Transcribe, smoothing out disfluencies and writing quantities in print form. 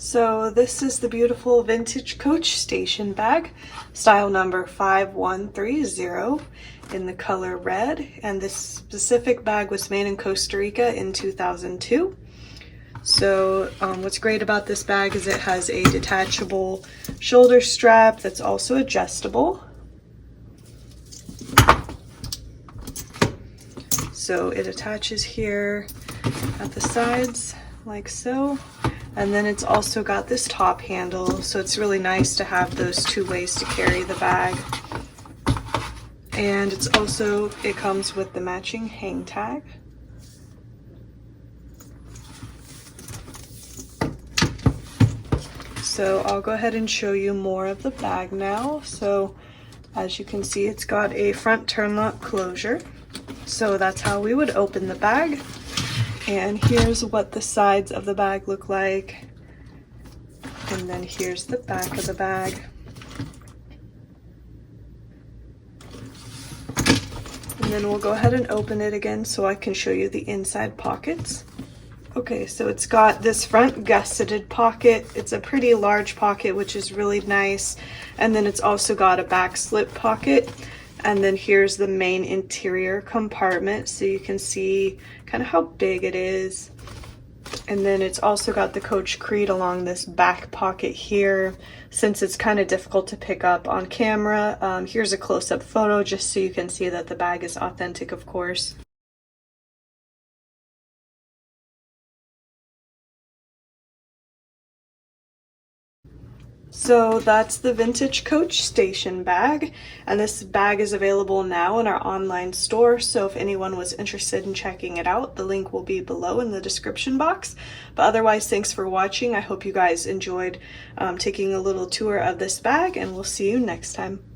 So this is the beautiful vintage Coach station bag, style number 5130 in the color red. And this specific bag was made in Costa Rica in 2002. So what's great about this bag is it has a detachable shoulder strap that's also adjustable. So it attaches here at the sides like so. And then it's also got this top handle, so it's really nice to have those two ways to carry the bag. And it comes with the matching hang tag. So I'll go ahead and show you more of the bag now. So as you can see, it's got a front turn lock closure. So that's how we would open the bag. And here's what the sides of the bag look like. And then here's the back of the bag. And then we'll go ahead and open it again so I can show you the inside pockets. Okay, so it's got this front gusseted pocket. It's a pretty large pocket, which is really nice. And then it's also got a back slip pocket. And then here's the main interior compartment, so you can see kind of how big it is. And then it's also got the Coach Creed along this back pocket here. Since it's kind of difficult to pick up on camera, here's a close-up photo just so you can see that the bag is authentic, of course. So that's the vintage Coach station bag, and this bag is available now in our online store. So if anyone was interested in checking it out, the link will be below in the description box. But otherwise, thanks for watching. I hope you guys enjoyed taking a little tour of this bag, and we'll see you next time.